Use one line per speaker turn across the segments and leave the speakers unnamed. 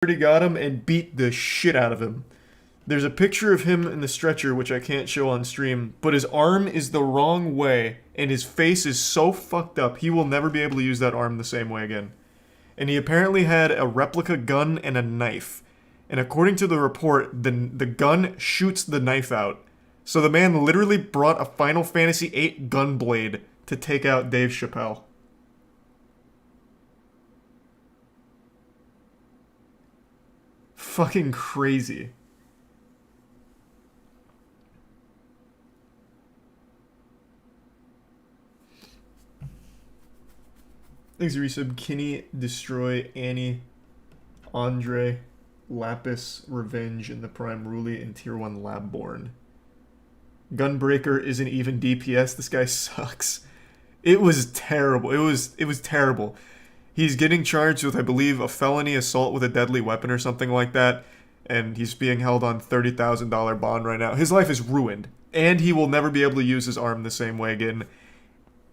got him and beat the shit out of him. There's a picture of him in the stretcher, which I can't show on stream, but his arm is the wrong way, and his face is so fucked up, he will never be able to use that arm the same way again. And he apparently had a replica gun and a knife. And according to the report, the gun shoots the knife out. So the man literally brought a Final Fantasy VIII gun blade to take out Dave Chappelle. Fucking crazy. Thanks, Resub. Kinney, Destroy, Annie, Andre, Lapis, Revenge, and the Prime Ruli, and Tier 1 Labborn. Gunbreaker isn't even DPS. This guy sucks. It was terrible. It was terrible. He's getting charged with, I believe, a felony assault with a deadly weapon or something like that, and he's being held on $30,000 bond right now. His life is ruined, and he will never be able to use his arm the same way again.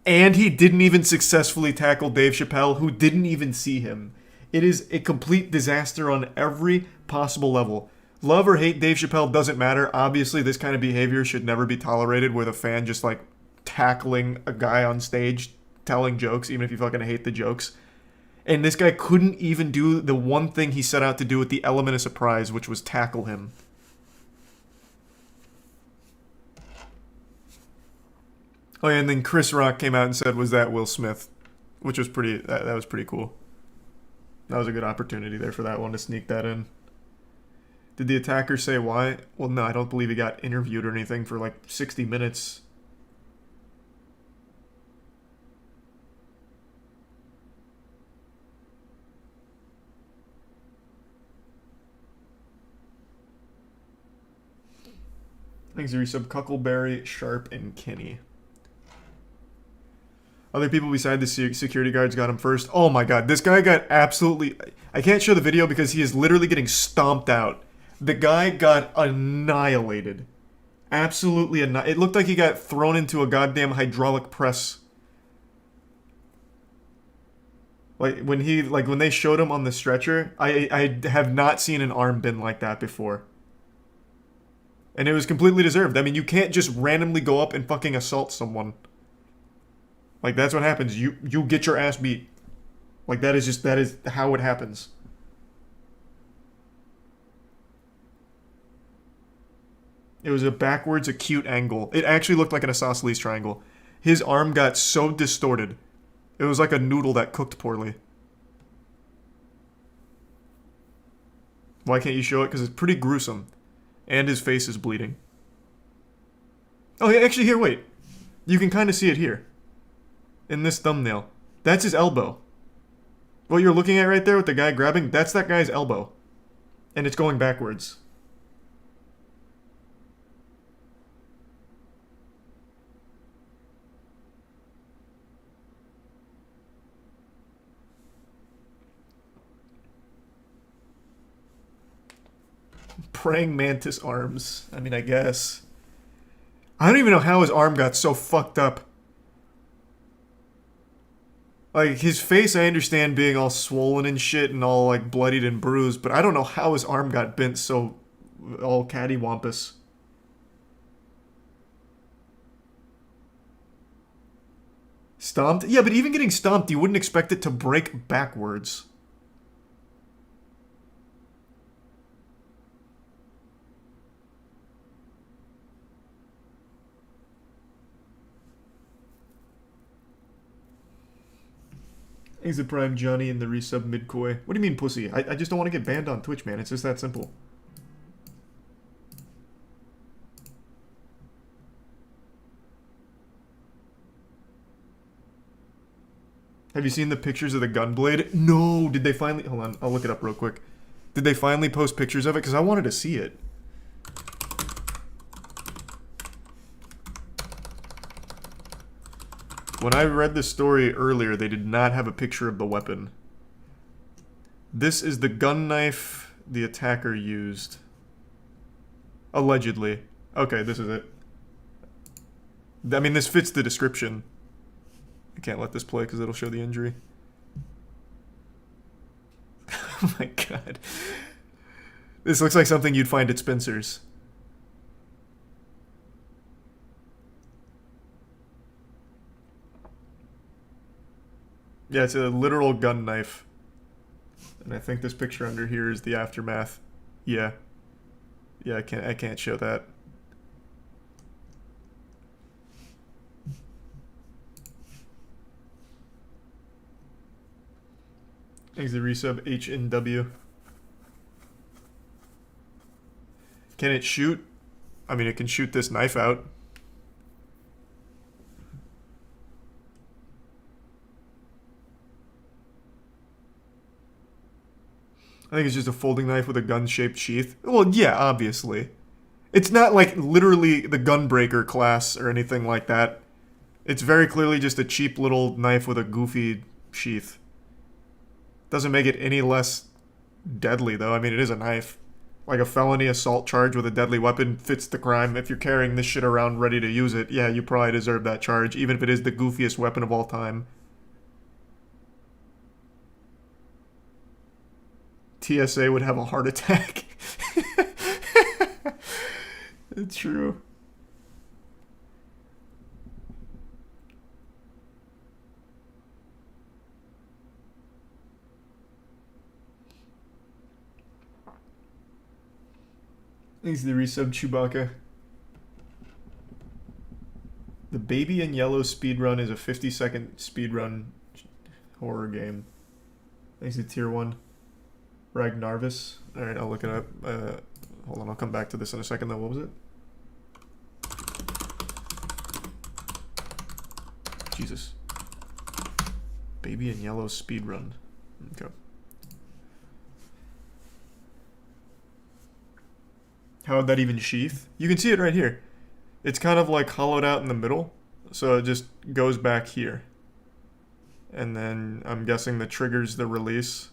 And he didn't even successfully tackle Dave Chappelle, who didn't even see him. It is a complete disaster on every possible level. Love or hate Dave Chappelle doesn't matter. Obviously, this kind of behavior should never be tolerated, where the fan just, like, tackling a guy on stage, telling jokes, even if you fucking hate the jokes. And this guy couldn't even do the one thing he set out to do with the element of surprise, which was tackle him. Oh yeah, and then Chris Rock came out and said, "Was that Will Smith?" Which was pretty, that was pretty cool. That was a good opportunity there for that one to sneak that in. Did the attacker say why? Well, no, I don't believe he got interviewed or anything for like 60 minutes. Thanks, Resub. Cuckleberry, Sharp, and Kenny. Other people beside the security guards got him first. Oh my god, this guy got absolutely... I can't show the video because he is literally getting stomped out. The guy got annihilated. Absolutely annihilated. It looked like he got thrown into a goddamn hydraulic press. Like when they showed him on the stretcher, I have not seen an arm bend like that before. And it was completely deserved. I mean, you can't just randomly go up and fucking assault someone. Like, that's what happens. You get your ass beat. Like, that is how it happens. It was a backwards acute angle. It actually looked like an isosceles triangle. His arm got so distorted. It was like a noodle that cooked poorly. Why can't you show it? Because it's pretty gruesome. And his face is bleeding. Oh, yeah, actually, here, wait. You can kind of see it here. In this thumbnail. That's his elbow. What you're looking at right there with the guy grabbing, that's that guy's elbow. And it's going backwards. Praying mantis arms. I mean, I guess. I don't even know how his arm got so fucked up. Like, his face, I understand being all swollen and shit and all, like, bloodied and bruised, but I don't know how his arm got bent so all cattywampus. Stomped? Yeah, but even getting stomped, you wouldn't expect it to break backwards. Thanks to Prime Johnny and the resub midkoi. What do you mean, pussy? I just don't want to get banned on Twitch, man. It's just that simple. Have you seen the pictures of the gunblade? No! Did they finally... Hold on, I'll look it up real quick. Did they finally post pictures of it? Because I wanted to see it. When I read this story earlier, they did not have a picture of the weapon. This is the gun knife the attacker used. Allegedly. Okay, this is it. I mean, this fits the description. I can't let this play because it'll show the injury. Oh my god. This looks like something you'd find at Spencer's. Yeah, it's a literal gun knife. And I think this picture under here is the aftermath. Yeah. Yeah, I can't show that. Thanks to resub HNW. Can it shoot? I mean, it can shoot this knife out. I think it's just a folding knife with a gun-shaped sheath. Well, yeah, obviously. It's not like literally the Gunbreaker class or anything like that. It's very clearly just a cheap little knife with a goofy sheath. Doesn't make it any less deadly, though. I mean, it is a knife. Like a felony assault charge with a deadly weapon fits the crime. If you're carrying this shit around ready to use it, yeah, you probably deserve that charge, even if it is the goofiest weapon of all time. TSA would have a heart attack. It's true. Thanks to the resub Chewbacca. The Baby in Yellow speedrun is a 50-second speedrun horror game. Thanks to Tier 1. Ragnarvis. Alright, I'll look it up. Hold on, I'll come back to this in a second though. What was it? Jesus. Baby in Yellow speedrun. Okay. How would that even sheath? You can see it right here. It's kind of like hollowed out in the middle, so it just goes back here. And then I'm guessing that triggers the release.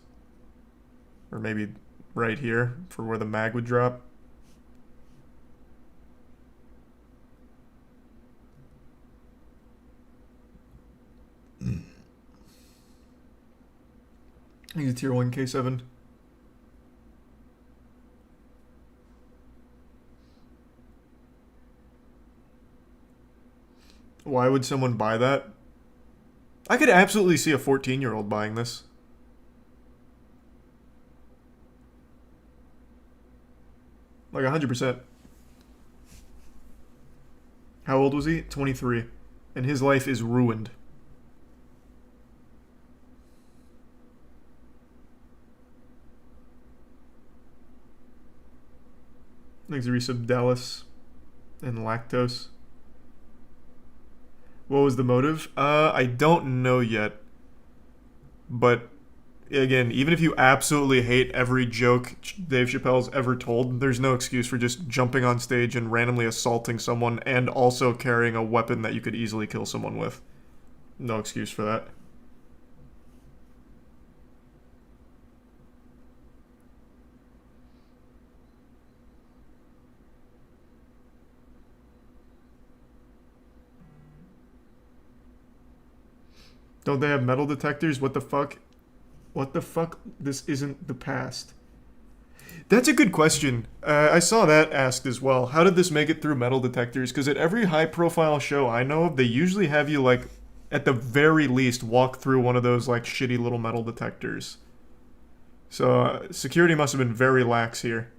Or maybe right here for where the mag would drop. I think it's Tier 1 K7. Why would someone buy that? I could absolutely see a 14-year-old buying this. Like 100%. How old was he? 23. And his life is ruined. Thanks to resub Dallas and Lactose. What was the motive? I don't know yet. But again, even if you absolutely hate every joke Dave Chappelle's ever told, there's no excuse for just jumping on stage and randomly assaulting someone and also carrying a weapon that you could easily kill someone with. No excuse for that. Don't they have metal detectors? What the fuck? What the fuck? This isn't the past. That's a good question. I saw that asked as well. How did this make it through metal detectors? Because at every high-profile show I know of, they usually have you, like, at the very least, walk through one of those, like, shitty little metal detectors. So, security must have been very lax here.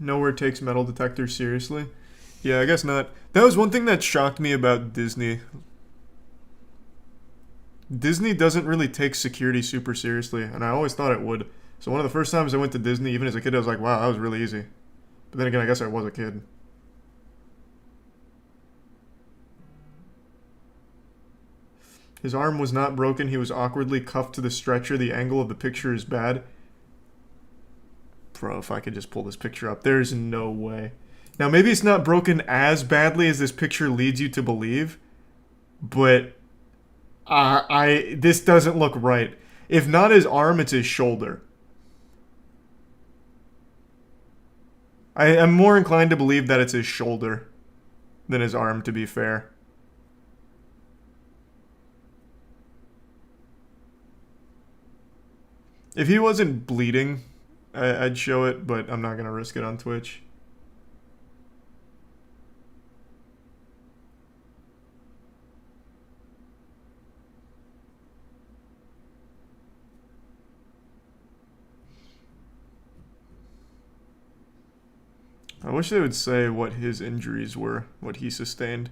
Nowhere takes metal detectors seriously. Yeah, I guess not. That was one thing that shocked me about Disney. Disney doesn't really take security super seriously, and I always thought it would. So one of the first times I went to Disney, even as a kid, I was like, wow, that was really easy. But then again, I guess I was a kid. His arm was not broken. He was awkwardly cuffed to the stretcher. The angle of the picture is bad. Bro, if I could just pull this picture up. There's no way. Now, maybe it's not broken as badly as this picture leads you to believe, but this doesn't look right. If not his arm, it's his shoulder. I'm more inclined to believe that it's his shoulder than his arm, to be fair. If he wasn't bleeding, I'd show it, but I'm not going to risk it on Twitch. I wish they would say what his injuries were, what he sustained.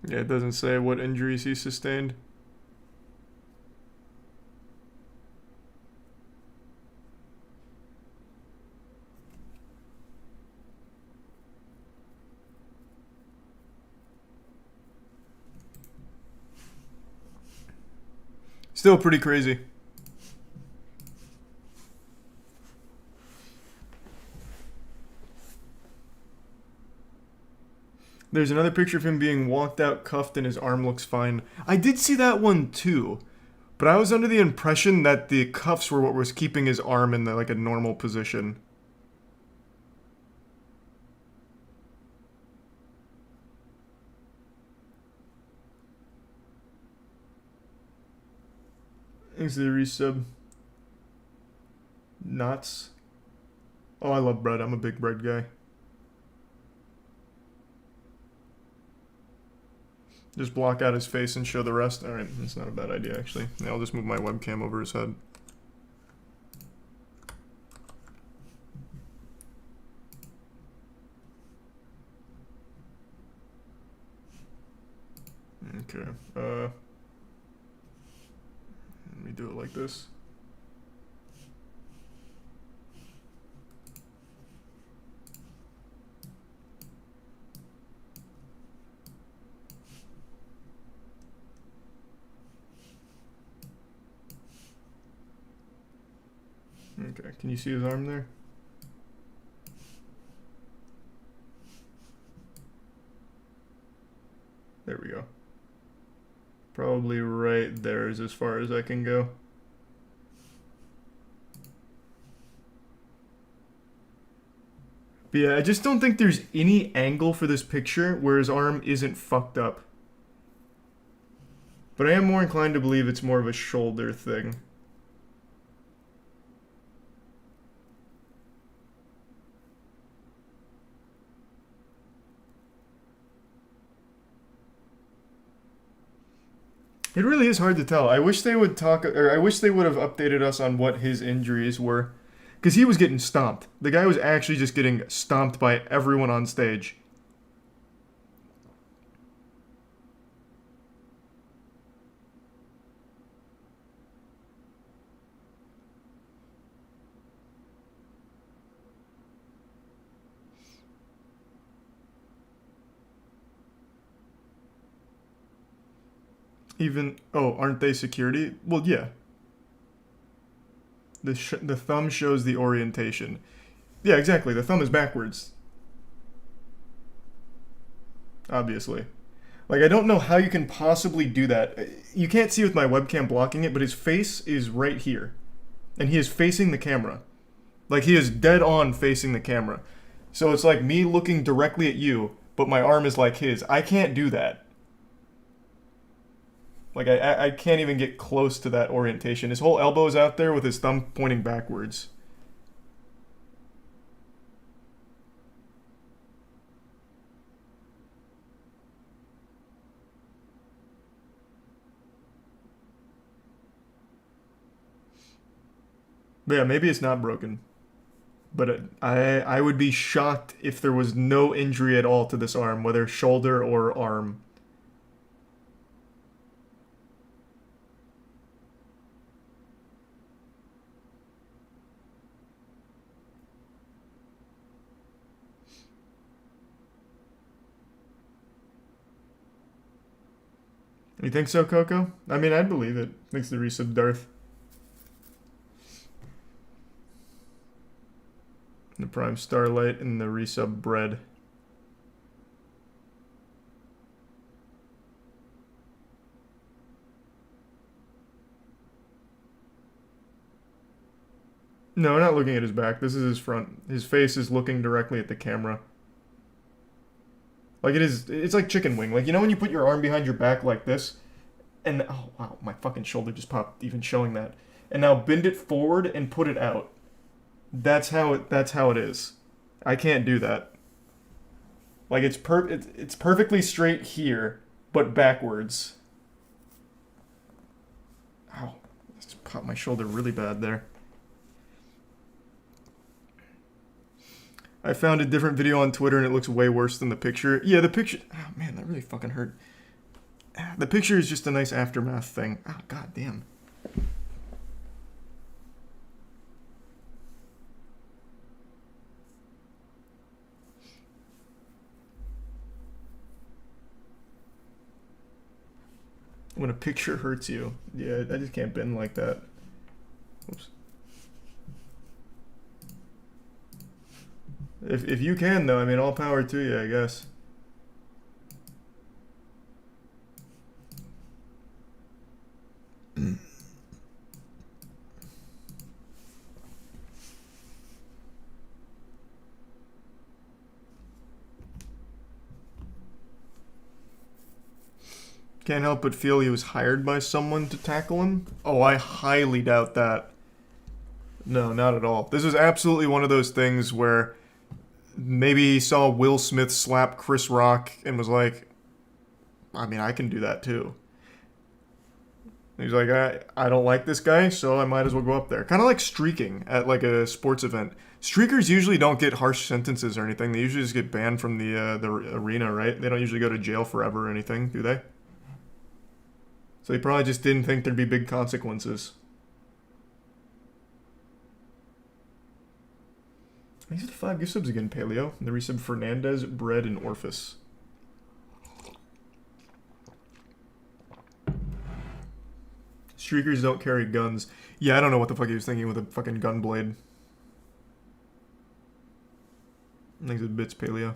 Yeah, it doesn't say what injuries he sustained. Still pretty crazy. There's another picture of him being walked out, cuffed, and his arm looks fine. I did see that one too, but I was under the impression that the cuffs were what was keeping his arm in like a normal position. Thanks to the resub. Knots. Oh, I love bread. I'm a big bread guy. Just block out his face and show the rest. Alright, that's not a bad idea, actually. Yeah, I'll just move my webcam over his head. Okay, let me do it like this. Okay, can you see his arm there? There we go. Probably right there is as far as I can go. But yeah, I just don't think there's any angle for this picture where his arm isn't fucked up. But I am more inclined to believe it's more of a shoulder thing. It really is hard to tell. I wish they would talk, or I wish they would have updated us on what his injuries were. Because he was getting stomped. The guy was actually just getting stomped by everyone on stage. Even, oh, aren't they security? Well, yeah. The thumb shows the orientation. Yeah, exactly. The thumb is backwards. Obviously. Like, I don't know how you can possibly do that. You can't see with my webcam blocking it, but his face is right here. And he is facing the camera. Like, he is dead on facing the camera. So it's like me looking directly at you, but my arm is like his. I can't do that. Like, I can't even get close to that orientation. His whole elbow's out there with his thumb pointing backwards. But yeah, maybe it's not broken. But I would be shocked if there was no injury at all to this arm, whether shoulder or arm. You think so, Coco? I mean, I'd believe it. Thanks to resub Darth. The Prime Starlight and the resub Bread. No, we're not looking at his back. This is his front. His face is looking directly at the camera. Like it is, it's like chicken wing. Like, you know when you put your arm behind your back like this? And, oh wow, my fucking shoulder just popped even showing that. And now bend it forward and put it out. That's how it is. I can't do that. Like it's perfectly straight here, but backwards. Ow. I just popped my shoulder really bad there. I found a different video on Twitter and it looks way worse than the picture. Yeah, the picture... Oh, man, that really fucking hurt. The picture is just a nice aftermath thing. Oh, god damn. When a picture hurts you. Yeah, I just can't bend like that. Oops. If you can, though, I mean, all power to you, I guess. Can't help but feel he was hired by someone to tackle him. Oh, I highly doubt that. No, not at all. This is absolutely one of those things where maybe he saw Will Smith slap Chris Rock and was like, I mean, I can do that too. He's like, I don't like this guy, so I might as well go up there. Kind of like streaking at like a sports event. Streakers usually don't get harsh sentences or anything. They usually just get banned from the arena, right? They don't usually go to jail forever or anything, do they? So he probably just didn't think there'd be big consequences. Thanks for the 5 gift subs again, Paleo. The resub Fernandez, Bread, and Orphis. Streakers don't carry guns. Yeah, I don't know what the fuck he was thinking with a fucking gun blade. Thanks for the bits, Paleo.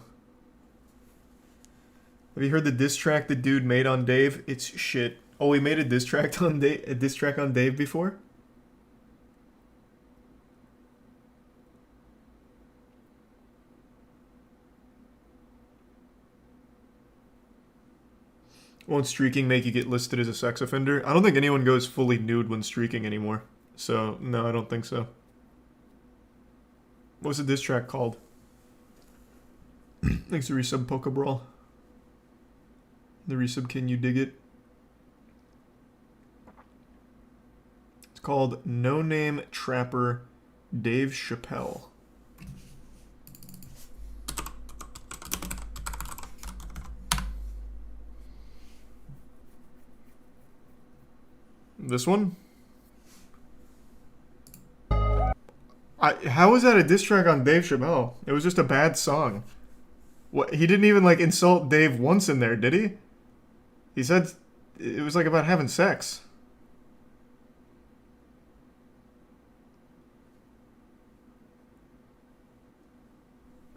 Have you heard the diss track the dude made on Dave? It's shit. Oh, he made a diss track on Dave before? Won't streaking make you get listed as a sex offender? I don't think anyone goes fully nude when streaking anymore. So, no, I don't think so. What's the diss track called? Thanks to resub Pokebrawl. The resub, can you dig it? It's called No Name Trapper Dave Chappelle. This one? How was that a diss track on Dave Chappelle? It was just a bad song. What? He didn't even like insult Dave once in there, did he? He said it was like about having sex.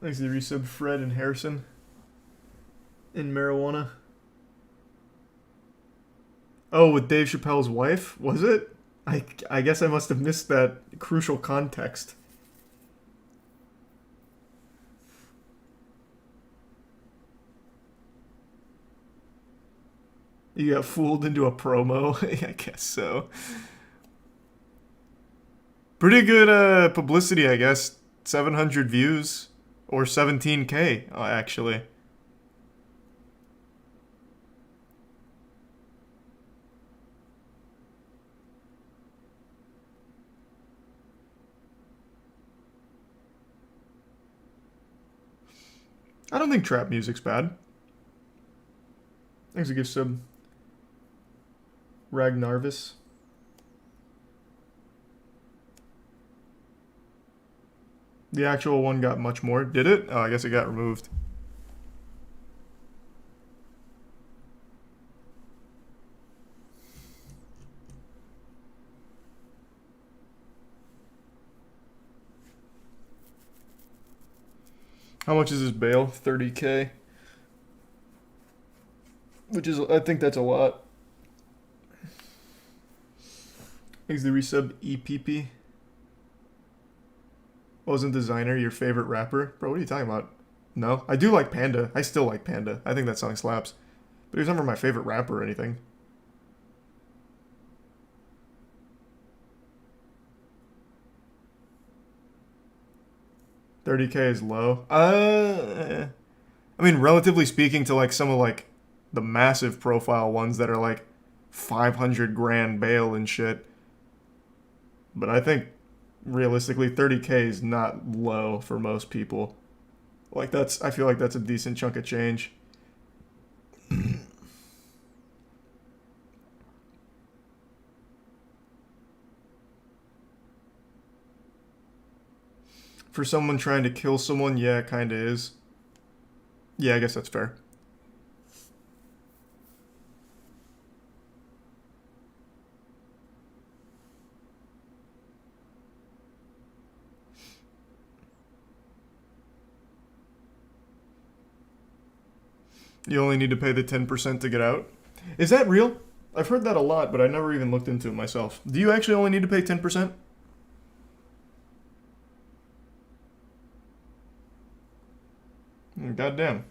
Thanks to the resub Fred and Harrison. In marijuana. Oh, with Dave Chappelle's wife? Was it? I guess I must have missed that crucial context. You got fooled into a promo? I guess so. Pretty good publicity, I guess. 700 views. Or 17K, actually. I don't think trap music's bad. Thanks a gift sub. Ragnarvis. The actual one got much more. Did it? Oh, I guess it got removed. How much is this bail? 30K. Which is, I think that's a lot. Thanks the resub EPP. Wasn't Designer your favorite rapper? Bro, what are you talking about? No? I do like Panda. I still like Panda. I think that song slaps. But he was never my favorite rapper or anything. $30K is low. I mean, relatively speaking to like some of like the massive profile ones that are like 500 grand bail and shit. But I think realistically 30K is not low for most people. Like I feel like that's a decent chunk of change. For someone trying to kill someone, yeah, it kinda is. Yeah, I guess that's fair. You only need to pay the 10% to get out. Is that real? I've heard that a lot, but I never even looked into it myself. Do you actually only need to pay 10%? Goddamn.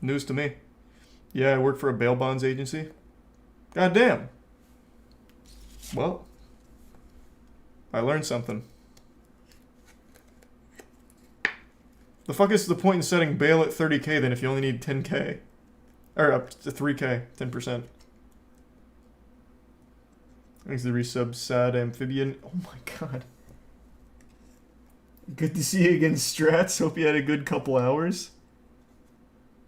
News to me. Yeah, I work for a bail bonds agency. Goddamn. Well, I learned something. The fuck is the point in setting bail at 30K then if you only need 10K? Or up to 3K, 10%. Thanks to the resub, Sad Amphibian. Oh my god. Good to see you again, Strats. Hope you had a good couple hours.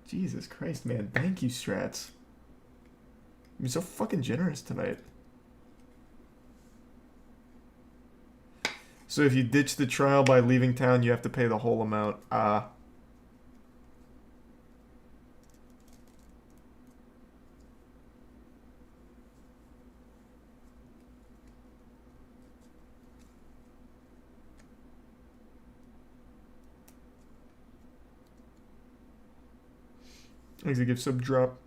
Jesus Christ, man. Thank you, Strats. You're so fucking generous tonight. So if you ditch the trial by leaving town, you have to pay the whole amount. Thanks to give sub drop.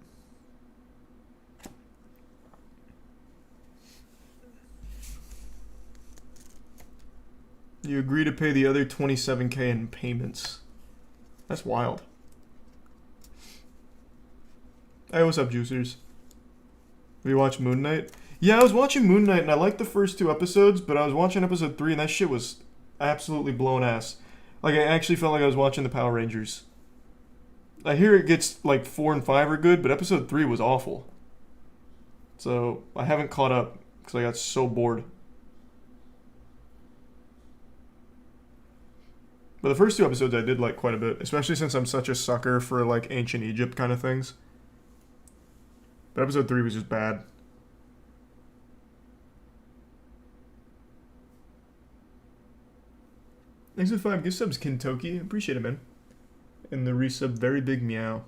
You agree to pay the other 27K in payments. That's wild. Hey, what's up, juicers? Have you watched Moon Knight? Yeah, I was watching Moon Knight and I liked the first 2 episodes, but I was watching episode 3 and that shit was absolutely blown ass. Like, I actually felt like I was watching the Power Rangers. I hear it gets, like, 4 and 5 are good, but episode 3 was awful. So, I haven't caught up because I got so bored. But the first 2 episodes I did like quite a bit, especially since I'm such a sucker for like ancient Egypt kind of things. But episode 3 was just bad. Thanks for 5 gift subs, Kintoki. Appreciate it, man. And the resub, very big meow.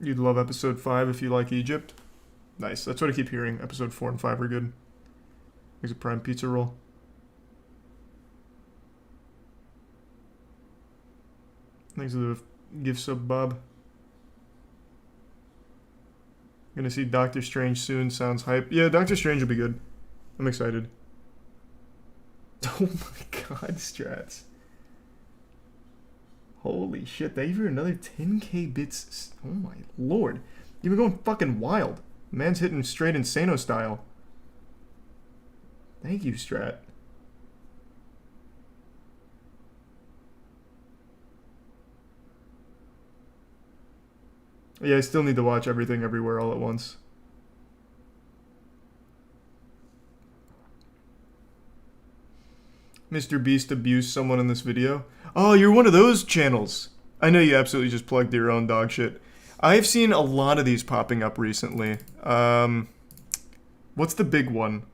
You'd love episode 5 if you like Egypt. Nice. That's what I keep hearing. Episode 4 and 5 are good. Here's a prime pizza roll. Thanks for the gift sub, Bob. Gonna see Doctor Strange soon. Sounds hype. Yeah, Doctor Strange will be good. I'm excited. Oh my god, Strats. Holy shit, they gave you another 10K bits. Oh my lord. You've been going fucking wild. Man's hitting straight Insano style. Thank you, Strat. Yeah, I still need to watch Everything Everywhere All at Once. Mr. Beast abused someone in this video. Oh, you're one of those channels. I know you absolutely just plugged your own dog shit. I've seen a lot of these popping up recently. What's the big one?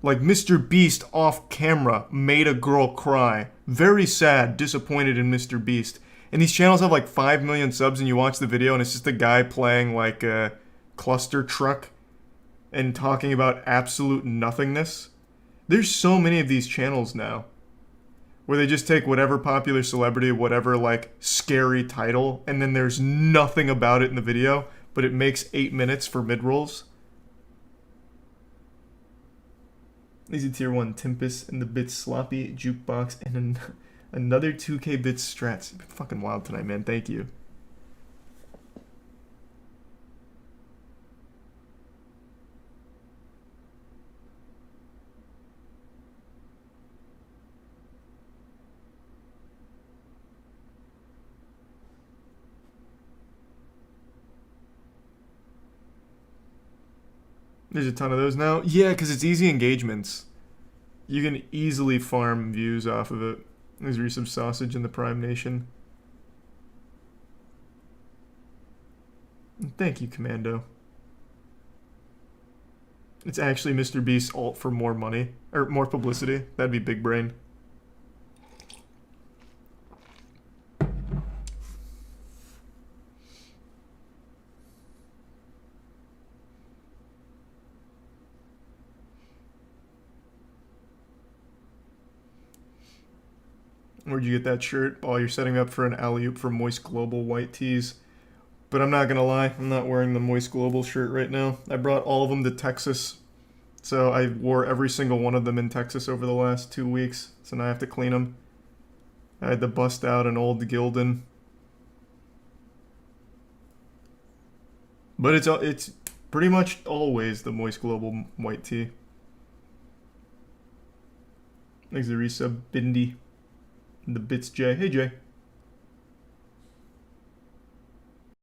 Like Mr. Beast off camera made a girl cry. Very sad, disappointed in Mr. Beast. And these channels have like 5 million subs and you watch the video and it's just a guy playing like a cluster truck and talking about absolute nothingness. There's so many of these channels now where they just take whatever popular celebrity, whatever like scary title, and then there's nothing about it in the video, but it makes 8 minutes for mid-rolls. Easy tier 1 Timpus and the Bits Sloppy Jukebox and another 2K Bits Strats. You've been fucking wild tonight, man. Thank you. There's a ton of those now. Yeah, because it's easy engagements. You can easily farm views off of it. There's Resub Sausage in the Prime Nation. Thank you, Commando. It's actually Mr. Beast's alt for more money. Or more publicity. That'd be big brain. Where'd you get that shirt? Oh, you're setting up for an alley-oop for Moist Global white tees. But I'm not gonna lie, I'm not wearing the Moist Global shirt right now. I brought all of them to Texas. So I wore every single one of them in Texas over the last 2 weeks. So now I have to clean them. I had to bust out an old Gildan. But it's pretty much always the Moist Global white tee. Thanks to resub Bindi. The Bits J. Hey Jay.